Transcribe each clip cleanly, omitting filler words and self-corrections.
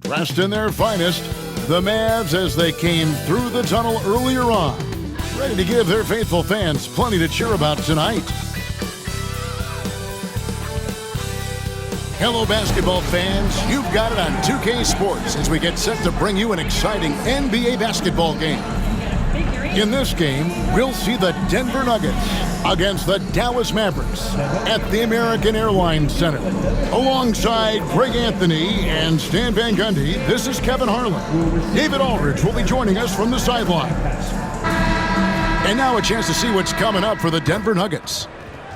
Dressed in their finest, the Mavs as they came through the tunnel earlier on, ready to give their faithful fans plenty to cheer about tonight. Hello, basketball fans. You've got it on 2K Sports as we get set to bring you an exciting NBA basketball game. In this game, we'll see the Denver Nuggets against the Dallas Mavericks at the American Airlines Center. Alongside Greg Anthony and Stan Van Gundy, this is Kevin Harlan. David Aldridge will be joining us from the sideline. And now a chance to see what's coming up for the Denver Nuggets.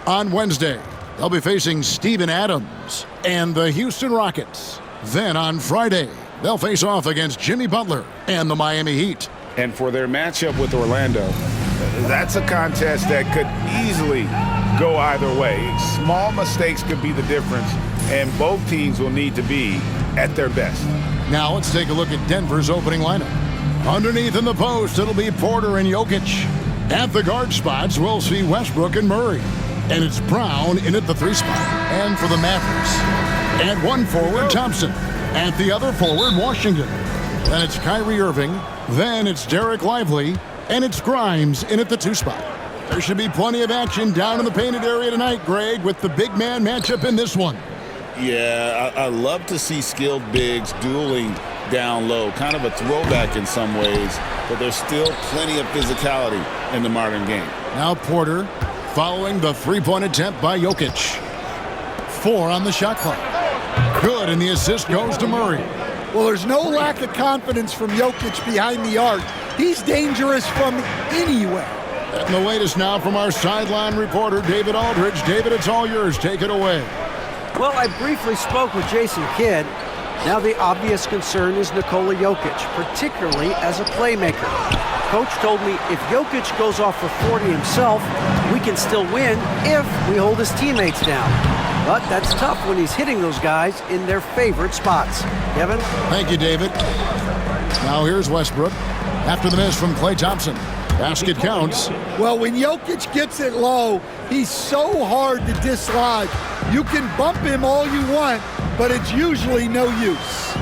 On Wednesday, they'll be facing Steven Adams and the Houston Rockets. Then on Friday, they'll face off against Jimmy Butler and the Miami Heat. And for their matchup with Orlando, that's a contest that could easily go either way. Small mistakes could be the difference, and both teams will need to be at their best. Now let's take a look at Denver's opening lineup. Underneath in the post, it'll be Porter and Jokic. At the guard spots, we'll see Westbrook and Murray. And it's Brown in at the 3 spot. And for the Mavericks, at one forward, Thompson. At the other forward, Washington. Then it's Kyrie Irving. Then it's Derek Lively. And it's Grimes in at the 2 spot. There should be plenty of action down in the painted area tonight, Greg, with the big man matchup in this one. Yeah, I love to see skilled bigs dueling down low. Kind of a throwback in some ways, but there's still plenty of physicality in the modern game. Now Porter following the three-point attempt by Jokic. 4 on the shot clock. Good, and the assist goes to Murray. Well, there's no lack of confidence from Jokic behind the arc. He's dangerous from anywhere. And the latest now from our sideline reporter, David Aldridge. David, it's all yours. Take it away. Well, I briefly spoke with Jason Kidd. Now the obvious concern is Nikola Jokic, particularly as a playmaker. Coach told me if Jokic goes off for 40 himself, we can still win if we hold his teammates down. But that's tough when he's hitting those guys in their favorite spots. Kevin? Thank you, David. Now here's Westbrook. After the miss from Klay Thompson. Basket counts. Well, when Jokic gets it low, he's so hard to dislodge. You can bump him all you want, but it's usually no use.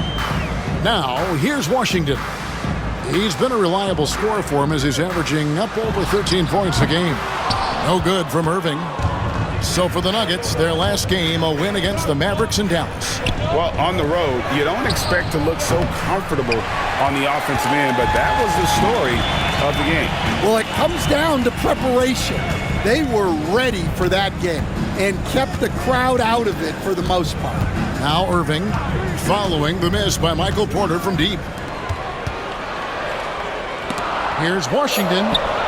Now, here's Washington. He's been a reliable scorer for him as he's averaging up over 13 points a game. No good from Irving. So for the Nuggets, their last game, a win against the Mavericks in Dallas. Well, on the road, you don't expect to look so comfortable on the offensive end, but that was the story of the game. Well, it comes down to preparation. They were ready for that game and kept the crowd out of it for the most part. Now Irving, following the miss by Michael Porter from deep. Here's Washington.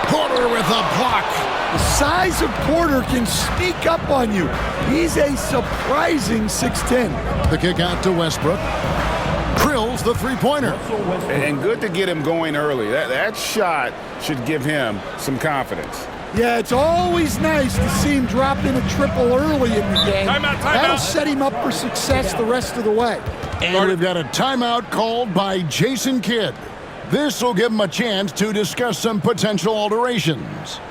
Porter with a block. The size of Porter can sneak up on you. He's a surprising 6'10". The kick out to Westbrook. Drills the three-pointer. And good to get him going early. That shot should give him some confidence. Yeah, it's always nice to see him drop in a triple early in the game. That'll set him up for success the rest of the way. And we've got a timeout called by Jason Kidd. This will give him a chance to discuss some potential alterations.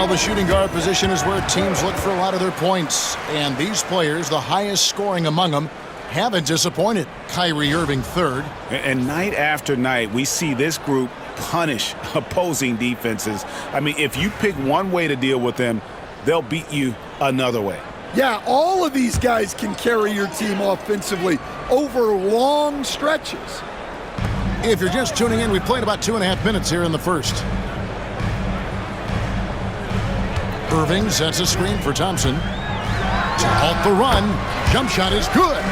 The shooting guard position is where teams look for a lot of their points. And these players, the highest scoring among them, haven't disappointed. Kyrie Irving third. And night after night, we see this group punish opposing defenses. I mean, if you pick one way to deal with them, they'll beat you another way. Yeah, all of these guys can carry your team offensively over long stretches. If you're just tuning in, we played about 2.5 minutes here in the first. Irving sets a screen for Thompson. To halt the run. Jump shot is good.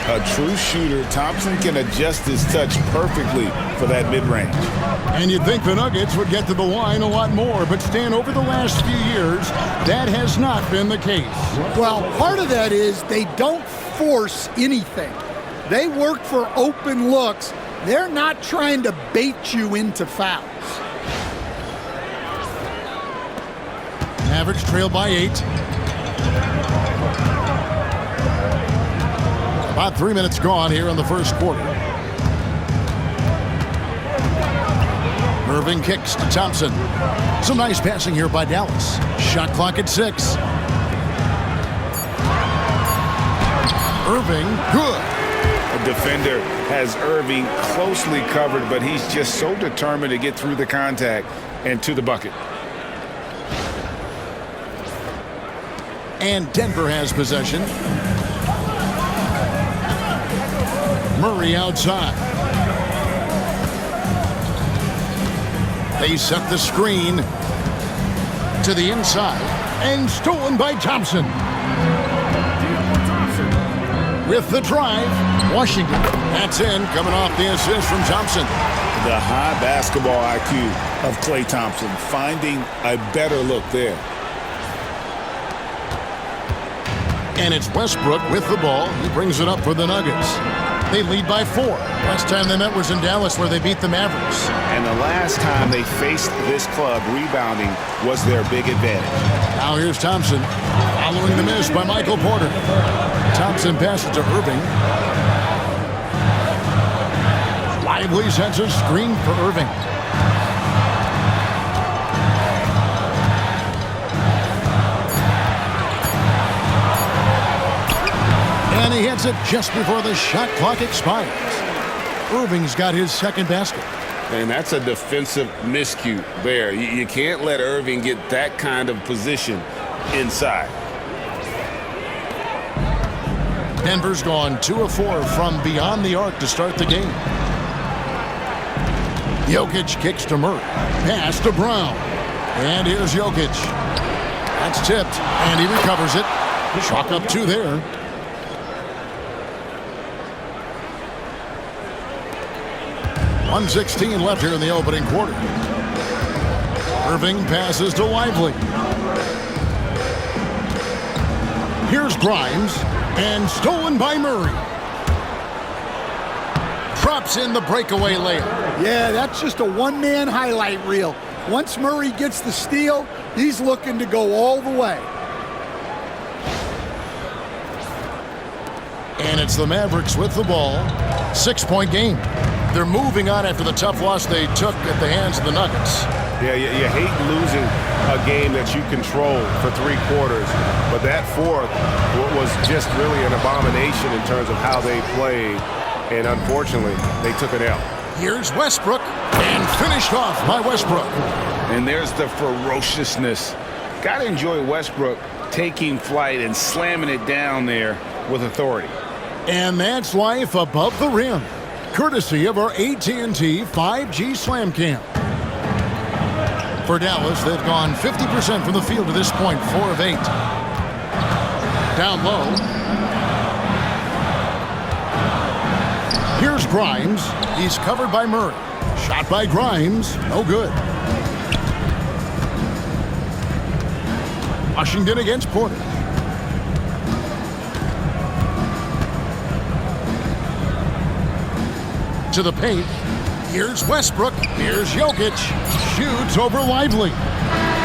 A true shooter, Thompson can adjust his touch perfectly for that mid-range. And you'd think the Nuggets would get to the line a lot more, but Stan, over the last few years, that has not been the case. Well, part of that is they don't force anything. They work for open looks. They're not trying to bait you into fouls. Mavericks trail by 8. About 3 minutes gone here in the first quarter. Irving kicks to Thompson. Some nice passing here by Dallas. Shot clock at 6. Irving, good. A defender has Irving closely covered, but he's just so determined to get through the contact and to the bucket. And Denver has possession. Murray outside. They set the screen to the inside and stolen by Thompson. With the drive, Washington. That's in, coming off the assist from Thompson. The high basketball IQ of Klay Thompson, finding a better look there. And it's Westbrook with the ball. He brings it up for the Nuggets. They lead by 4. Last time they met was in Dallas, where they beat the Mavericks. And the last time they faced this club, rebounding was their big advantage. Now here's Thompson, following the miss by Michael Porter. Thompson passes to Irving. Lively sets a screen for Irving. And he hits it just before the shot clock expires. Irving's got his second basket. And that's a defensive miscue there. You can't let Irving get that kind of position inside. Denver's gone 2 of 4 from beyond the arc to start the game. Jokic kicks to Murray. Pass to Brown. And here's Jokic. That's tipped, and he recovers it. Chalk up 2 there. .116 left here in the opening quarter. Irving passes to Lively. Here's Grimes, and stolen by Murray. Drops in the breakaway layup. Yeah, that's just a one-man highlight reel. Once Murray gets the steal, he's looking to go all the way. And it's the Mavericks with the ball. 6-point game. They're moving on after the tough loss they took at the hands of the Nuggets. Yeah, you hate losing a game that you control for 3 quarters, but that fourth was just really an abomination in terms of how they played, and unfortunately, they took an L. Here's Westbrook, and finished off by Westbrook. And there's the ferociousness. Got to enjoy Westbrook taking flight and slamming it down there with authority. And that's life above the rim, courtesy of our AT&T 5G Slam Cam. For Dallas, they've gone 50% from the field to this point, 4 of 8. Down low. Here's Grimes. He's covered by Murray. Shot by Grimes. No good. Washington against Porter. To the paint. Here's Westbrook. Here's Jokic. Shoots over Lively.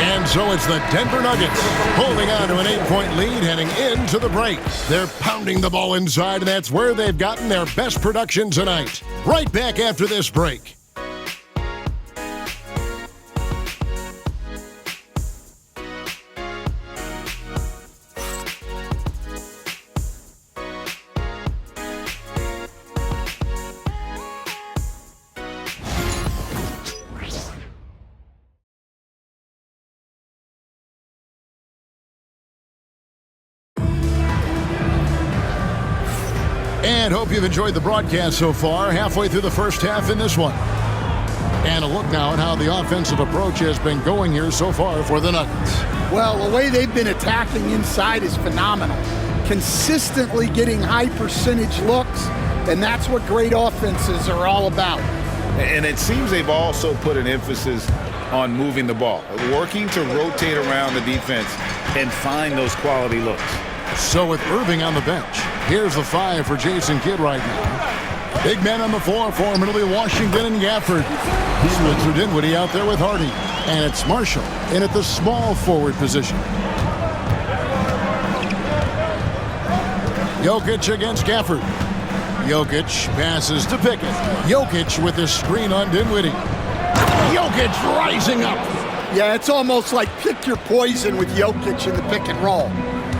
And so it's the Denver Nuggets holding on to an 8-point lead heading into the break. They're pounding the ball inside, and that's where they've gotten their best production tonight. Right back after this break. And hope you've enjoyed the broadcast so far, halfway through the first half in this one. And a look now at how the offensive approach has been going here so far for the Nuggets. Well, the way they've been attacking inside is phenomenal. Consistently getting high percentage looks, and that's what great offenses are all about. And it seems they've also put an emphasis on moving the ball, working to rotate around the defense and find those quality looks. So with Irving on the bench, here's the 5 for Jason Kidd right now. Big men on the floor for formerly Washington and Gafford. Spencer Dinwiddie out there with Hardy. And it's Marshall in at the small forward position. Jokic against Gafford. Jokic passes to Pickett. Jokic with his screen on Dinwiddie. Jokic rising up. Yeah, it's almost like pick your poison with Jokic in the pick and roll.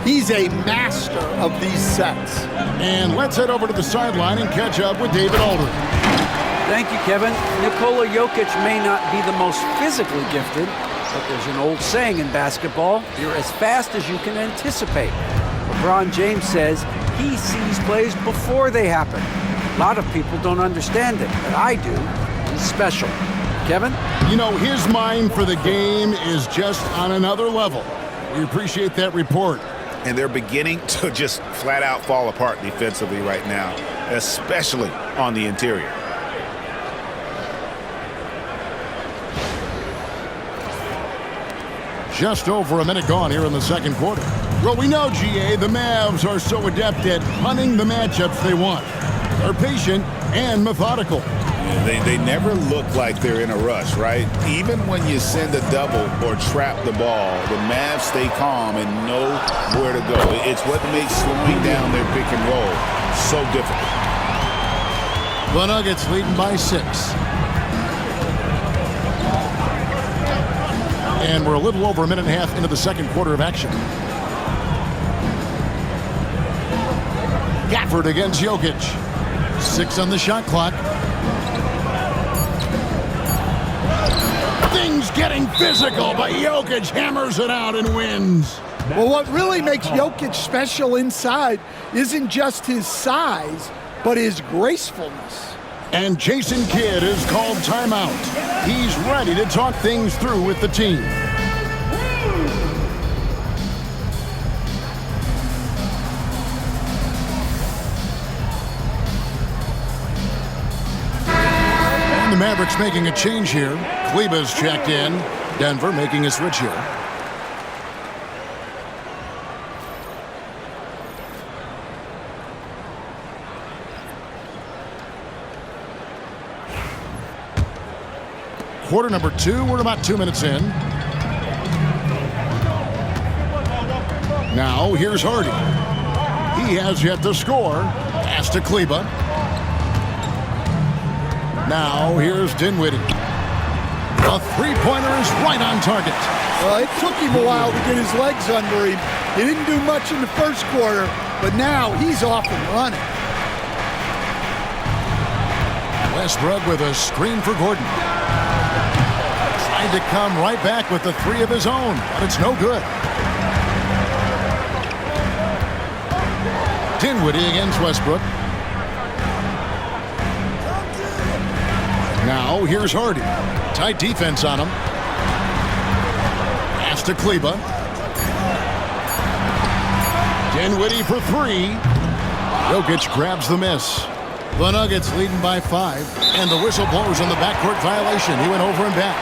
He's a master of these sets. And let's head over to the sideline and catch up with David Aldridge. Thank you, Kevin. Nikola Jokic may not be the most physically gifted, but there's an old saying in basketball, you're as fast as you can anticipate. LeBron James says he sees plays before they happen. A lot of people don't understand it, but I do. He's special. Kevin? You know, his mind for the game is just on another level. We appreciate that report. And they're beginning to just flat out fall apart defensively right now, especially on the interior. Just over a minute gone here in the second quarter. Well, we know, GA, the Mavs are so adept at hunting the matchups they want. They're patient and methodical. They never look like they're in a rush, right? Even when you send a double or trap the ball, the Mavs stay calm and know where to go. It's what makes slowing down their pick and roll so difficult. The Nuggets leading by 6. And we're a little over a minute and a half into the second quarter of action. Gafford against Jokic. 6 on the shot clock. Things getting physical, but Jokic hammers it out and wins. Well, what really makes Jokic special inside isn't just his size, but his gracefulness. And Jason Kidd is called timeout. He's ready to talk things through with the team. And the Mavericks making a change here. Kleba's checked in. Denver making a switch here. Quarter number 2, we're about 2 minutes in. Now, here's Hardy. He has yet to score. Pass to Kleba. Now, here's Dinwiddie. The three-pointer is right on target. Well, it took him a while to get his legs under him. He didn't do much in the first quarter, but now he's off and running. Westbrook with a screen for Gordon. Trying to come right back with the 3 of his own, but it's no good. Dinwiddie against Westbrook. Now here's Hardy. Tight defense on him. Pass to Kleba. Dinwiddie for 3. Jokic grabs the miss. The Nuggets leading by 5. And the whistle blows on the backcourt violation. He went over and back.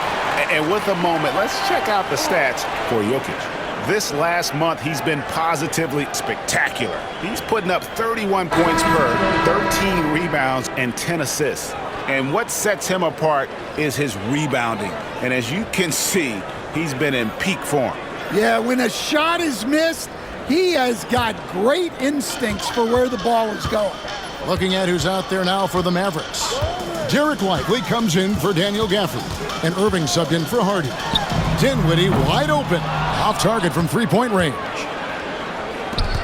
And with a moment, let's check out the stats for Jokic. This last month, he's been positively spectacular. He's putting up 31 points per, 13 rebounds, and 10 assists. And what sets him apart is his rebounding. And as you can see, he's been in peak form. Yeah, when a shot is missed, he has got great instincts for where the ball is going. Looking at who's out there now for the Mavericks. Derek Lively comes in for Daniel Gafford. And Irving subbed in for Hardy. Dinwiddie wide open. Off target from three-point range.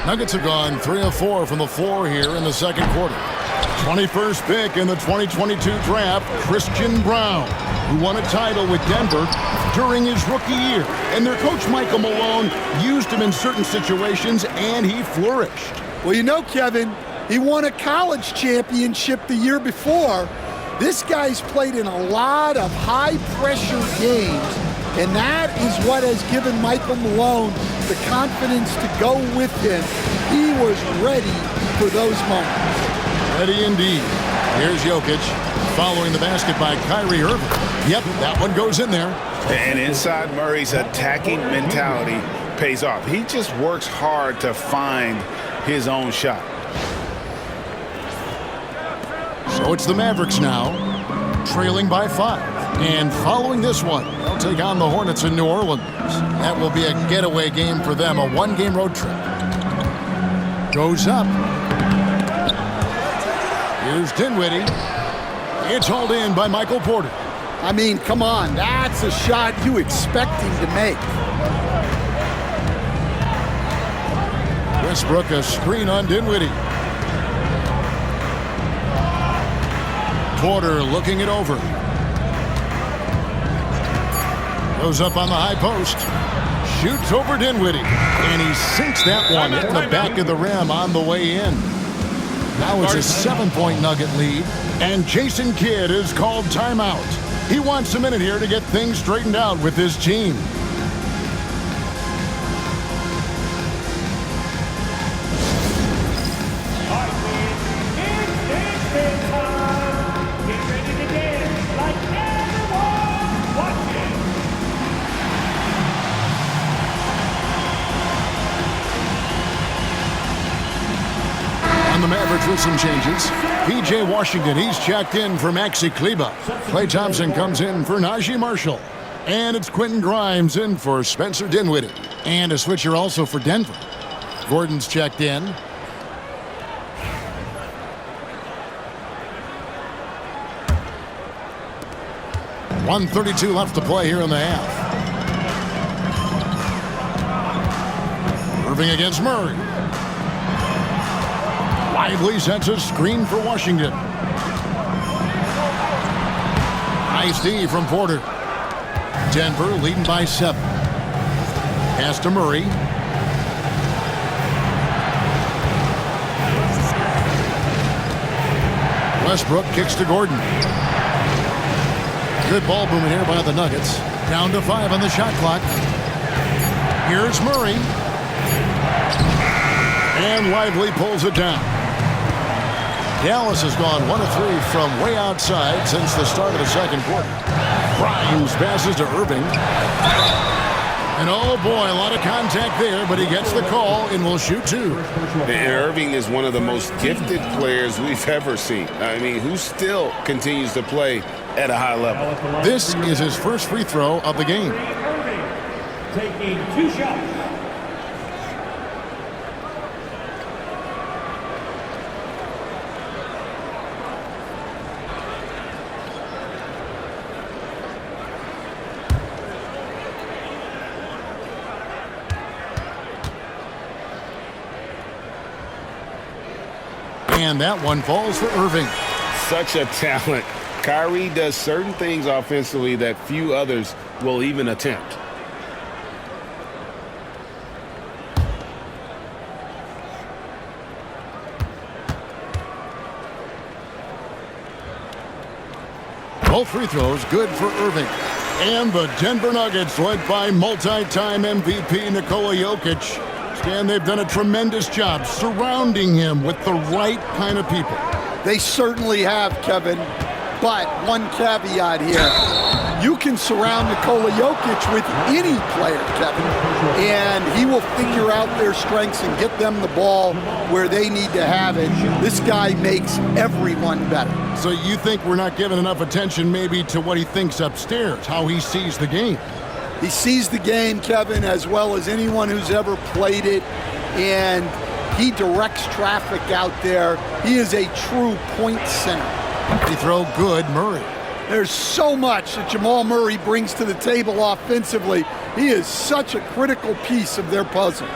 Nuggets have gone 3 of 4 from the floor here in the second quarter. 21st pick in the 2022 draft, Christian Brown, who won a title with Denver during his rookie year. And their coach, Michael Malone, used him in certain situations, and he flourished. Well, you know, Kevin, he won a college championship the year before. This guy's played in a lot of high-pressure games, and that is what has given Michael Malone the confidence to go with him. He was ready for those moments. Ready indeed. Here's Jokic following the basket by Kyrie Irving. Yep, that one goes in there. And inside Murray's attacking mentality pays off. He just works hard to find his own shot. So it's the Mavericks now, trailing by 5. And following this one, they'll take on the Hornets in New Orleans. That will be a getaway game for them, a one-game road trip. Goes up. Here's Dinwiddie. It's hauled in by Michael Porter. I mean, come on, that's a shot you expect him to make. Westbrook, a screen on Dinwiddie. Porter looking it over. Goes up on the high post. Shoots over Dinwiddie. And he sinks that one in the back of the rim on the way in. Now it's a 7-point Nugget lead. And Jason Kidd is called timeout. He wants a minute here to get things straightened out with his team. And the Mavericks with some changes. P.J. Washington, he's checked in for Maxi Kleba. Klay Thompson comes in for Najee Marshall. And it's Quentin Grimes in for Spencer Dinwiddie. And a switcher also for Denver. Gordon's checked in. .132 left to play here in the half. Irving against Murray. Lively sets a screen for Washington. Nice D from Porter. Denver leading by 7. Pass to Murray. Westbrook kicks to Gordon. Good ball movement here by the Nuggets. Down to 5 on the shot clock. Here's Murray. And Lively pulls it down. Dallas has gone 1 of 3 from way outside since the start of the second quarter. Grimes passes to Irving. And oh boy, a lot of contact there, but he gets the call and will shoot 2. And Irving is one of the most gifted players we've ever seen. I mean, who still continues to play at a high level. This is his first free throw of the game. Taking 2 shots. And that one falls for Irving. Such a talent. Kyrie does certain things offensively that few others will even attempt. Both free throws good for Irving. And the Denver Nuggets, led by multi-time MVP Nikola Jokic. And they've done a tremendous job surrounding him with the right kind of people. They certainly have, Kevin. But one caveat here. You can surround Nikola Jokic with any player, Kevin, and he will figure out their strengths and get them the ball where they need to have it. This guy makes everyone better. So you think we're not giving enough attention maybe to what he thinks upstairs, how he sees the game? He sees the game, Kevin, as well as anyone who's ever played it, and he directs traffic out there. He is a true point center. Free throw good, Murray. There's so much that Jamal Murray brings to the table offensively. He is such a critical piece of their puzzle.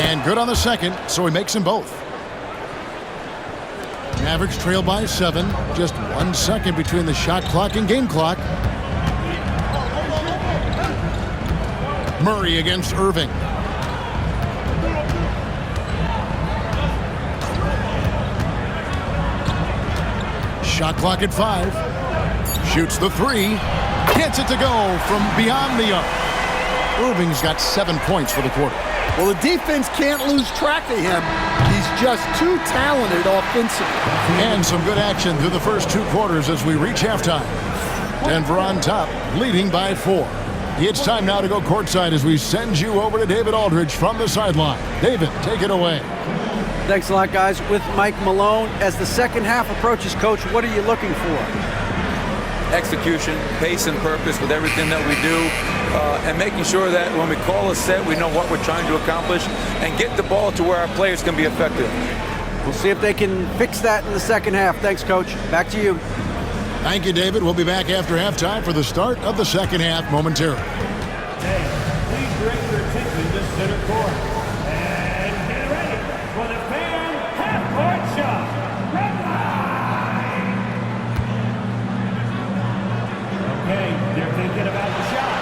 And good on the second, so he makes them both. Mavericks trail by 7. Just 1 second between the shot clock and game clock. Murray against Irving. Shot clock at 5. Shoots the 3. Gets it to go from beyond the arc. Irving's got 7 points for the quarter. Well, the defense can't lose track of him. He's just too talented offensively. And some good action through the first 2 quarters as we reach halftime. Denver on top, leading by 4. It's time now to go courtside as we send you over to David Aldridge from the sideline. David, take it away. Thanks a lot, guys. With Mike Malone, as the second half approaches, Coach, what are you looking for? Execution, pace and purpose with everything that we do, and making sure that when we call a set, we know what we're trying to accomplish and get the ball to where our players can be effective. We'll see if they can fix that in the second half. Thanks, Coach. Back to you. Thank you, David. We'll be back after halftime for the start of the second half momentarily. Hey, please direct your attention to center court. And get ready for the fan half-court shot. Red line! Okay, they're thinking about the shot.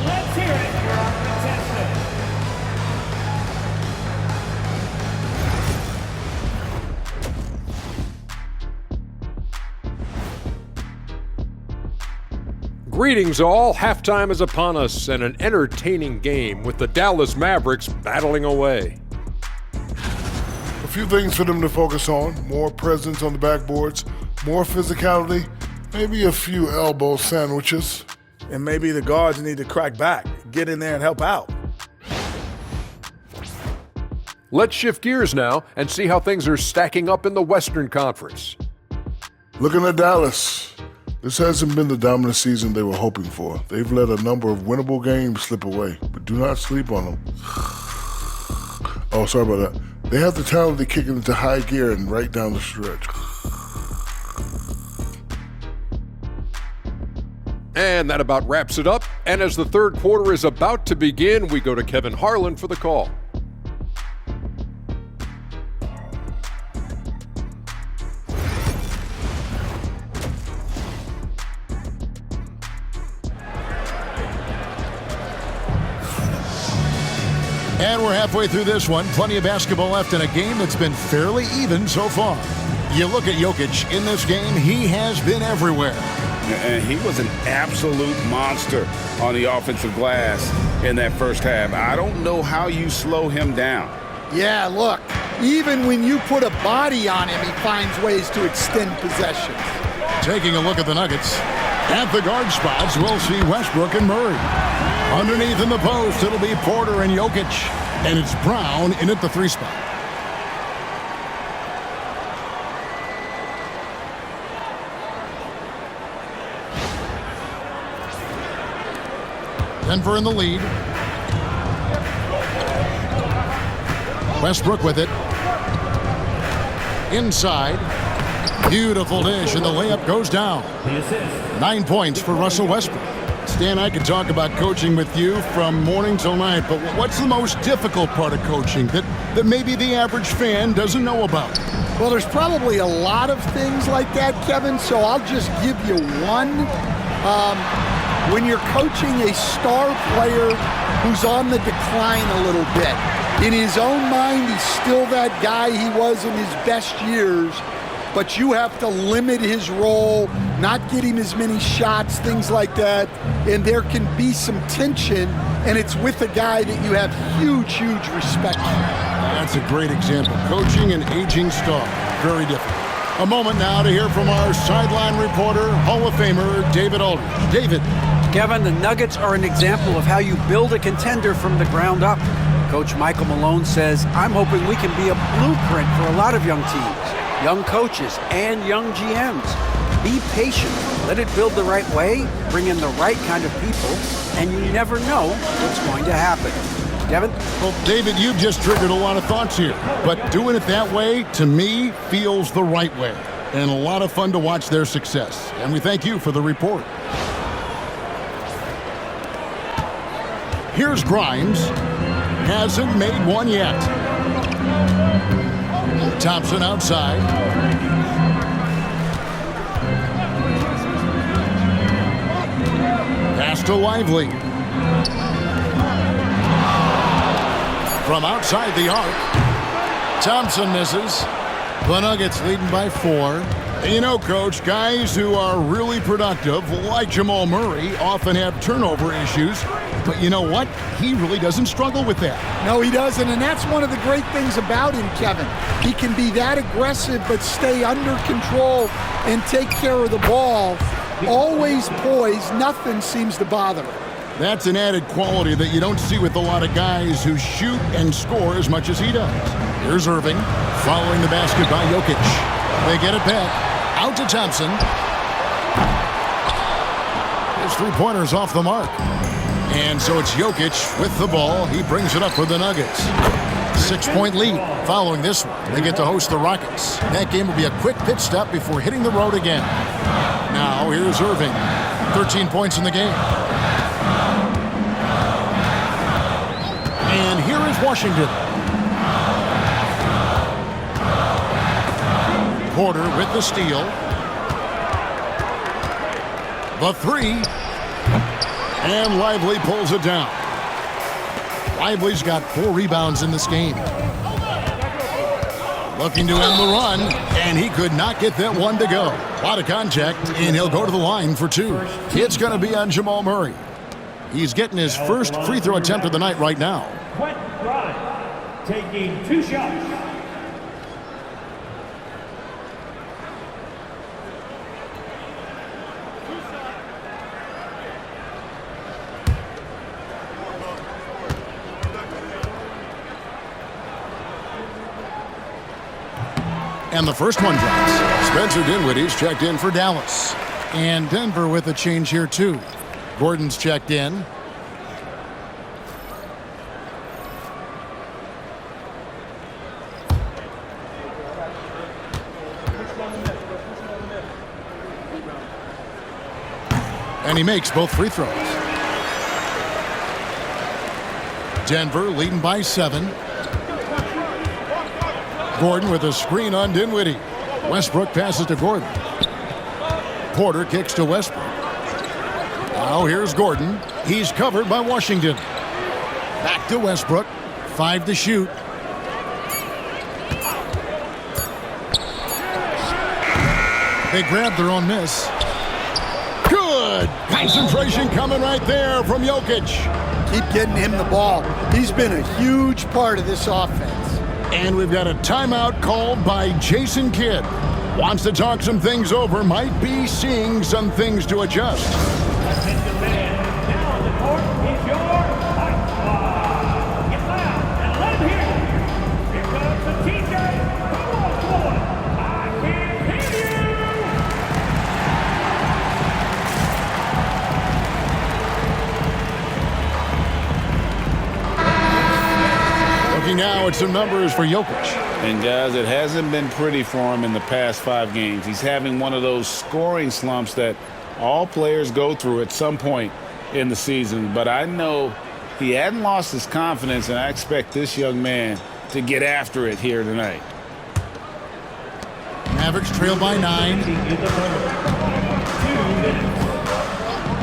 Let's hear it for our contestant. Greetings all, halftime is upon us and an entertaining game with the Dallas Mavericks battling away. A few things for them to focus on: more presence on the backboards, more physicality, maybe a few elbow sandwiches. And maybe the guards need to crack back, get in there and help out. Let's shift gears now and see how things are stacking up in the Western Conference. Looking at Dallas, this hasn't been the dominant season they were hoping for. They've let a number of winnable games slip away, but do not sleep on them. Oh, sorry about that. They have the talent to kick it into high gear and right down the stretch. And that about wraps it up. And as the third quarter is about to begin, we go to Kevin Harlan for the call. And we're halfway through this one. Plenty of basketball left in a game that's been fairly even so far. You look at Jokic in this game, he has been everywhere. And he was an absolute monster on the offensive glass in that first half. I don't know how you slow him down. Yeah, look, even when you put a body on him, he finds ways to extend possessions. Taking a look at the Nuggets. At the guard spots, we'll see Westbrook and Murray. Underneath in the post, it'll be Porter and Jokic. And it's Brown in at the 3 spot. Denver in the lead. Westbrook with it. Inside. Beautiful dish, and the layup goes down. 9 points for Russell Westbrook. Stan, I could talk about coaching with you from morning till night, but what's the most difficult part of coaching that maybe the average fan doesn't know about? Well, there's probably a lot of things like that, Kevin, so I'll just give you one. When you're coaching a star player who's on the decline a little bit, in his own mind, he's still that guy he was in his best years, but you have to limit his role, not get him as many shots, things like that, and there can be some tension, and it's with a guy that you have huge, huge respect for. That's a great example. Coaching an aging star, very different. A moment now to hear from our sideline reporter, Hall of Famer David Aldridge. David. Kevin, the Nuggets are an example of how you build a contender from the ground up. Coach Michael Malone says, I'm hoping we can be a blueprint for a lot of young teams, young coaches, and young GMs. Be patient, let it build the right way, bring in the right kind of people, and you never know what's going to happen. Kevin? Well, David, you've just triggered a lot of thoughts here, but doing it that way, to me, feels the right way, and a lot of fun to watch their success. And we thank you for the report. Here's Grimes. Hasn't made one yet. Thompson outside. Pass to Lively. From outside the arc. Thompson misses. The Nuggets leading by 4. You know, Coach, guys who are really productive, like Jamal Murray, often have turnover issues. But you know what? He really doesn't struggle with that. No, he doesn't, and that's one of the great things about him, Kevin. He can be that aggressive but stay under control and take care of the ball. Always poised, nothing seems to bother him. That's an added quality that you don't see with a lot of guys who shoot and score as much as he does. Here's Irving, following the basket by Jokic. They get it back, out to Thompson. His three-pointer's off the mark. And so it's Jokic with the ball. He brings it up for the Nuggets. 6-point lead following this one. They get to host the Rockets. That game will be a quick pit stop before hitting the road again. Now here's Irving. 13 points in the game. And here is Washington. Porter with the steal. The three. And Lively pulls it down. Lively's got 4 rebounds in this game. Looking to end the run, and he could not get that one to go. A lot of contact, and he'll go to the line for 2. It's going to be on Jamal Murray. He's getting his first free throw attempt of the night right now. Quentin Grimes taking 2 shots. And the first one drops. Spencer Dinwiddie's checked in for Dallas. And Denver with a change here, too. Gordon's checked in. And he makes both free throws. Denver leading by 7. Gordon with a screen on Dinwiddie. Westbrook passes to Gordon. Porter kicks to Westbrook. Now here's Gordon. He's covered by Washington. Back to Westbrook. 5 to shoot. They grab their own miss. Good concentration coming right there from Jokic. Keep getting him the ball. He's been a huge part of this offense. And we've got a timeout called by Jason Kidd. Wants to talk some things over, might be seeing some things to adjust. Attention fans, now on the court is your Hype Squad. Get loud and let him hear you. Here comes the TJ. Come on, boy. I can hear you. Looking now at some numbers for Jokic. And guys, it hasn't been pretty for him in the past 5 games. He's having one of those scoring slumps that all players go through at some point in the season. But I know he hadn't lost his confidence, and I expect this young man to get after it here tonight. Mavericks trail by 9.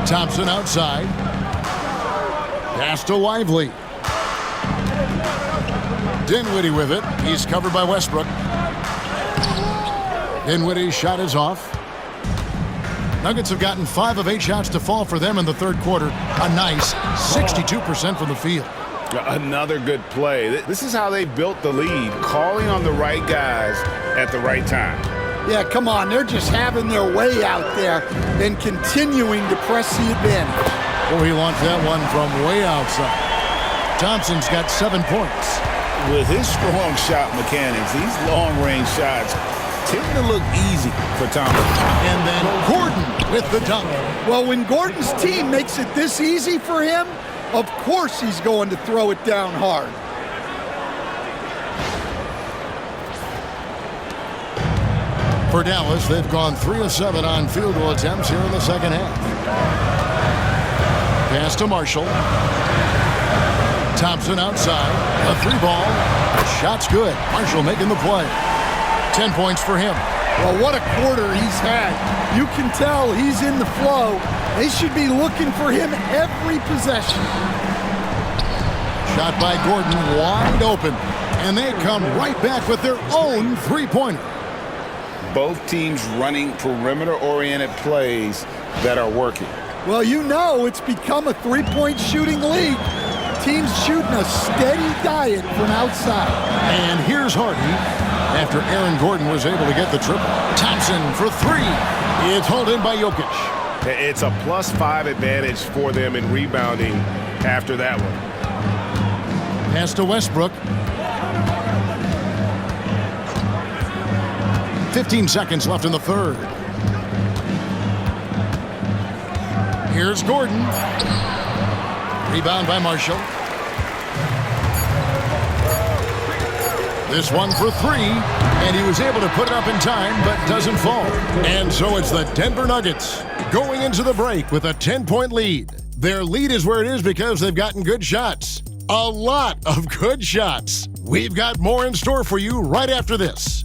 Thompson outside. Pass to Lively. Dinwiddie with it. He's covered by Westbrook. Dinwiddie's shot is off. Nuggets have gotten 5 of 8 shots to fall for them in the third quarter. A nice 62% from the field. Another good play. This is how they built the lead, calling on the right guys at the right time. Yeah, come on. They're just having their way out there and continuing to press the advantage. Oh, he launched that one from way outside. Thompson's got 7 points. With his strong shot mechanics, these long-range shots tend to look easy for Thompson. And then Gordon with the dunk. Well, when Gordon's team makes it this easy for him, of course he's going to throw it down hard. For Dallas, they've gone 3 of 7 on field goal attempts here in the second half. Pass to Marshall. Thompson outside. A 3-ball. Shot's good. Marshall making the play. 10 points for him. Well, what a quarter he's had. You can tell he's in the flow. They should be looking for him every possession. Shot by Gordon wide open. And they come right back with their own 3-pointer. both teams running perimeter-oriented plays that are working. Well, you know it's become a three-point shooting league. Teams shooting a steady diet from outside. And here's Hardy after Aaron Gordon was able to get the triple. Thompson for three. It's hauled in by Jokic. It's a +5 advantage for them in rebounding after that one. Pass to Westbrook. 15 seconds left in the third. Here's Gordon. Rebound by Marshall. This one for three, and he was able to put it up in time, but doesn't fall. And so it's the Denver Nuggets going into the break with a 10-point lead. Their lead is where it is because they've gotten good shots. A lot of good shots. We've got more in store for you right after this.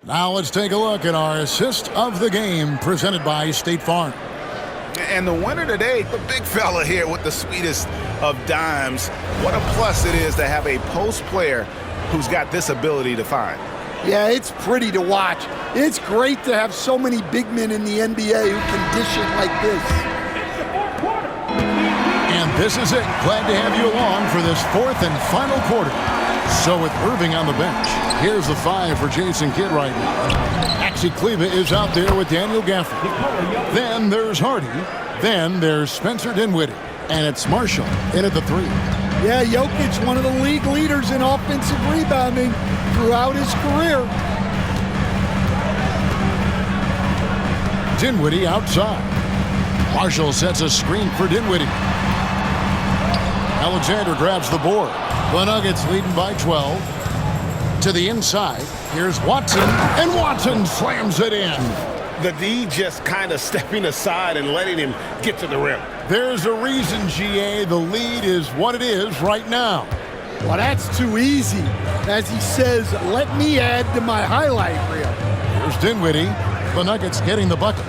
Now let's take a look at our assist of the game presented by State Farm. And the winner today, the big fella here with the sweetest of dimes. What a plus it is to have a post player who's got this ability to find. Yeah, it's pretty to watch. It's great to have so many big men in the NBA who can dish it like this. And this is it. Glad to have you along for this fourth and final quarter. So with Irving on the bench, here's the 5 for Jason Kidd right now. Maxi Kleba is out there with Daniel Gafford. Then there's Hardy. Then there's Spencer Dinwiddie. And it's Marshall in at the 3. Yeah, Jokic, one of the league leaders in offensive rebounding throughout his career. Dinwiddie outside. Marshall sets a screen for Dinwiddie. Alexander grabs the board. The Nuggets leading by 12. To the inside, here's Watson, and Watson slams it in. The D just kind of stepping aside and letting him get to the rim. There's a reason, GA, the lead is what it is right now. Well, that's too easy. As he says, let me add to my highlight reel. Here's Dinwiddie. The Nuggets getting the bucket.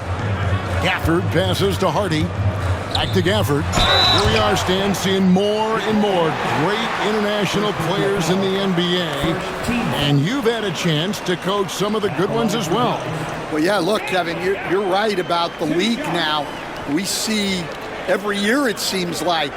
Gafford passes to Hardy. Back to Gafford. Here we are, Stan, seeing more and more great international players in the NBA. And you've had a chance to coach some of the good ones as well. Well, yeah, look, Kevin, you're right about the league now. We see every year, it seems like,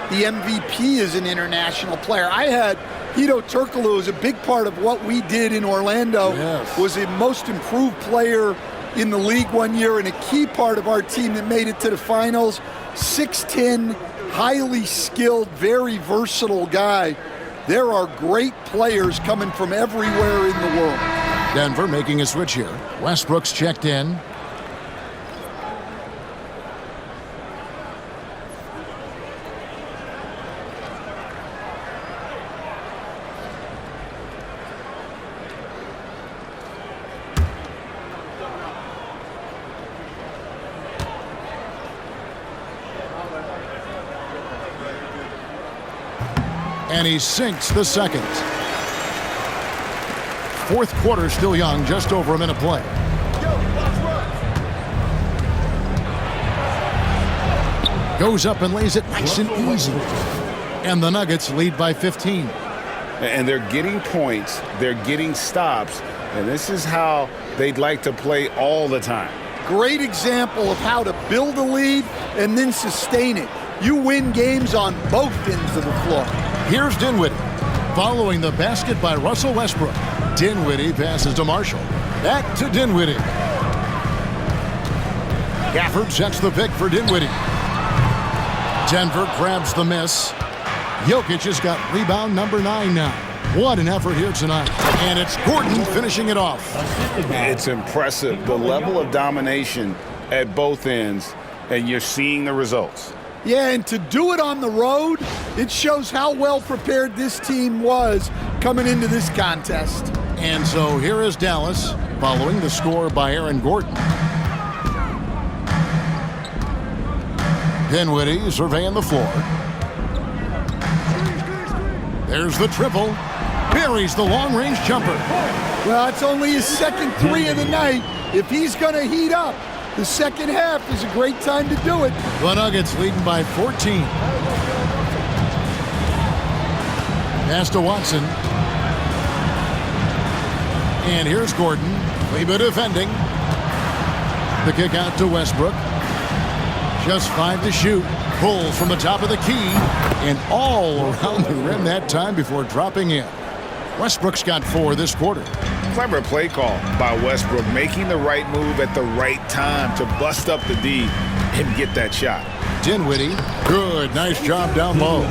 the MVP is an international player. I had Hito Turkoglu, who was a big part of what we did in Orlando, was a most improved player in the league one year and a key part of our team that made it to the finals. 6'10", highly skilled, very versatile guy. There are great players coming from everywhere in the world. Denver making a switch here. Westbrook's checked in. And he sinks the second. Fourth quarter still young, just over a minute play. Goes up and lays it nice and easy. And the Nuggets lead by 15. And they're getting points, they're getting stops, and this is how they'd like to play all the time. Great example of how to build a lead and then sustain it. You win games on both ends of the floor. Here's Dinwiddie. Following the basket by Russell Westbrook. Dinwiddie passes to Marshall. Back to Dinwiddie. Gafford sets the pick for Dinwiddie. Denver grabs the miss. Jokic has got rebound number 9 now. What an effort here tonight. And it's Gordon finishing it off. It's impressive, the level of domination at both ends, and you're seeing the results. Yeah, and to do it on the road, it shows how well prepared this team was coming into this contest. And so here is Dallas, following the score by Aaron Gordon. Dinwiddie surveying the floor. There's the triple. buries the long-range jumper. Well, it's only his second three of the night. If he's going to heat up, the second half is a great time to do it. The Nuggets leading by 14. Pass to Watson. And here's Gordon. Kleba defending. The kick out to Westbrook. Just 5 to shoot. Pulls from the top of the key. And all around the rim that time before dropping in. Westbrook's got 4 this quarter. Clever play call by Westbrook, making the right move at the right time to bust up the D and get that shot. Dinwiddie. Good. Nice job down low.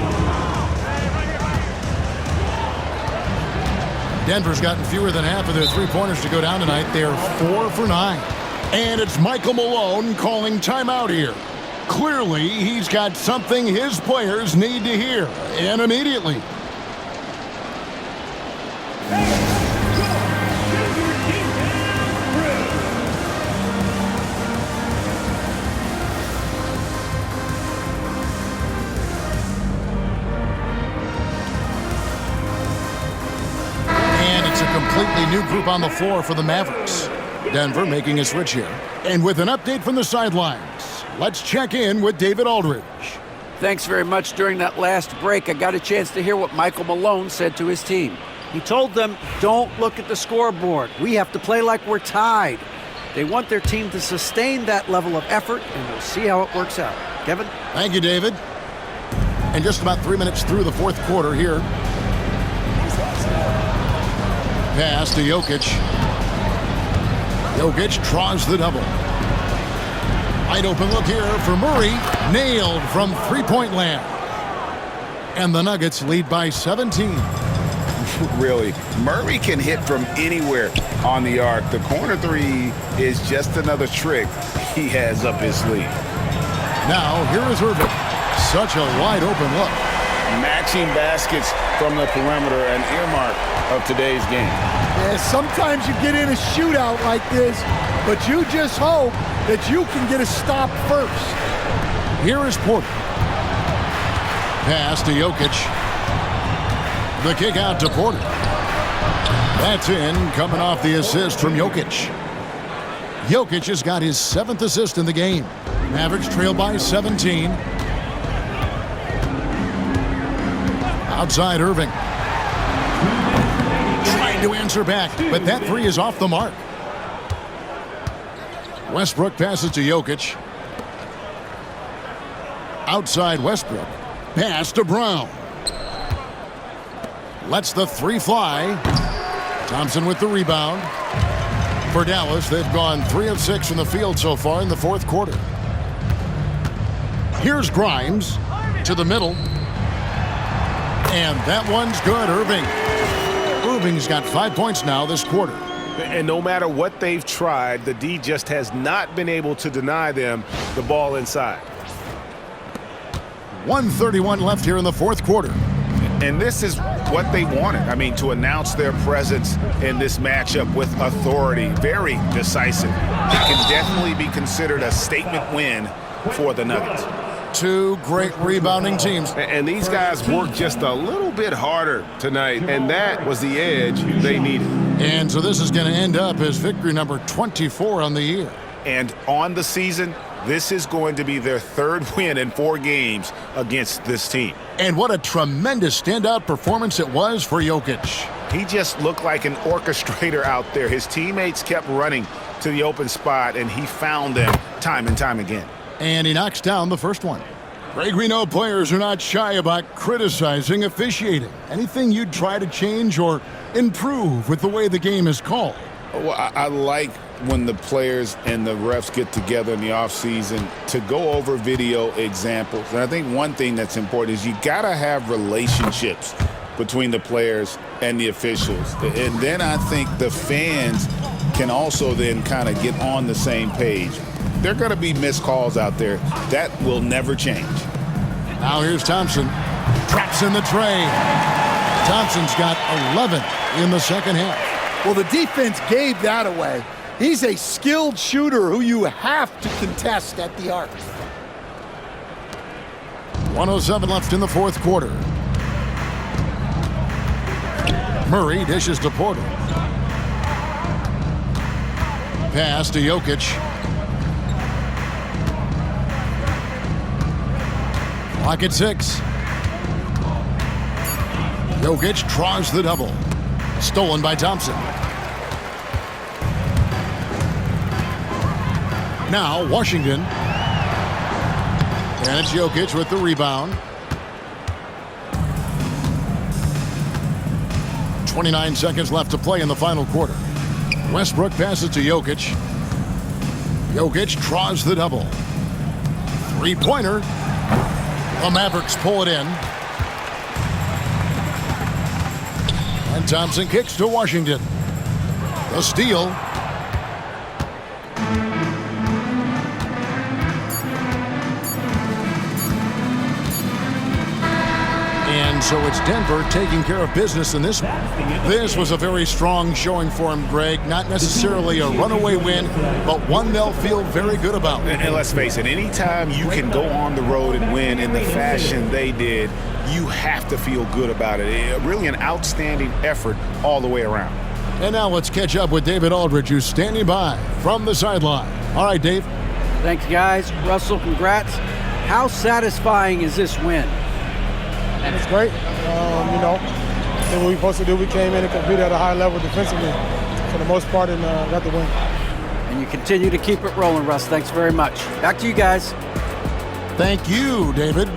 Denver's gotten fewer than half of their three-pointers to go down tonight. They're 4 for 9. And it's Michael Malone calling timeout here. Clearly, he's got something his players need to hear, and immediately. And it's a completely new group on the floor for the Mavericks. Denver making a switch here. And with an update from the sidelines, let's check in with David Aldridge. Thanks very much. During that last break, I got a chance to hear what Michael Malone said to his team. He told them, don't look at the scoreboard. We have to play like we're tied. They want their team to sustain that level of effort, and we'll see how it works out. Kevin? Thank you, David. And just about 3 minutes through the fourth quarter here. Pass to Jokic. Jokic draws the double. Wide open look here for Murray. Nailed from three-point land. And the Nuggets lead by 17. Really, Murray can hit from anywhere on the arc. The corner three is just another trick he has up his sleeve. Now, here is Irving. Such a wide open look. Matching baskets from the perimeter, an earmark of today's game. Yeah, sometimes you get in a shootout like this, but you just hope that you can get a stop first. Here is Porter. Pass to Jokic. The kick out to Porter. That's in, coming off the assist from Jokic. Jokic has got his 7th assist in the game. Mavericks trail by 17. Outside Irving. Trying to answer back, but that three is off the mark. Westbrook passes to Jokic. Outside Westbrook. Pass to Brown. Lets the three fly. Thompson with the rebound. For Dallas, they've gone 3 of 6 from the field so far in the fourth quarter. Here's Grimes to the middle. And that one's good, Irving. Irving's got 5 points now this quarter. And no matter what they've tried, the D just has not been able to deny them the ball inside. 1:31 left here in the fourth quarter. And this is what they wanted. I mean, to announce their presence in this matchup with authority. Very decisive. It can definitely be considered a statement win for the Nuggets. Two great rebounding teams. And these guys worked just a little bit harder tonight, and that was the edge they needed. And so this is going to end up as victory number 24 on the year. And on the season, this is going to be their 3rd win in 4 games against this team. And what a tremendous standout performance it was for Jokic. He just looked like an orchestrator out there. His teammates kept running to the open spot, and he found them time and time again. And he knocks down the first one. Greg, we know players are not shy about criticizing officiating. Anything you'd try to change or improve with the way the game is called? Well, I like when the players and the refs get together in the offseason to go over video examples. And I think one thing that's important is you got to have relationships between the players and the officials. And then I think the fans can also then kind of get on the same page. There are going to be missed calls out there. That will never change. Now here's Thompson. Traps in the tray. Thompson's got 11 in the second half. Well, the defense gave that away. He's a skilled shooter who you have to contest at the arc. 1:07 left in the fourth quarter. Murray dishes to Porter. Pass to Jokic. Clock at 6. Jokic draws the double. Stolen by Thompson. Now Washington. And it's Jokic with the rebound. 29 seconds left to play in the final quarter. Westbrook passes to Jokic. Jokic draws the double. Three-pointer. The Mavericks pull it in. And Thompson kicks to Washington. The steal. And so it's Denver taking care of business in this one. This was a very strong showing for him, Greg. Not necessarily a runaway win, but one they'll feel very good about. And let's face it, anytime you can go on the road and win in the fashion they did, you have to feel good about it. Really an outstanding effort all the way around. And now let's catch up with David Aldridge, who's standing by from the sideline. All right, Dave. Thanks, guys. Russell, congrats. How satisfying is this win? It's great. Did what we were supposed to do. We came in and competed at a high level defensively for the most part and got the win. And you continue to keep it rolling, Russ. Thanks very much. Back to you guys. Thank you, David.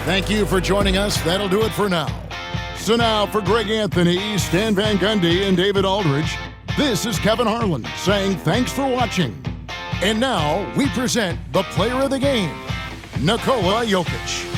Thank you for joining us. That'll do it for now. So now for Greg Anthony, Stan Van Gundy, and David Aldridge, this is Kevin Harlan saying thanks for watching. And now we present the player of the game, Nikola Jokic.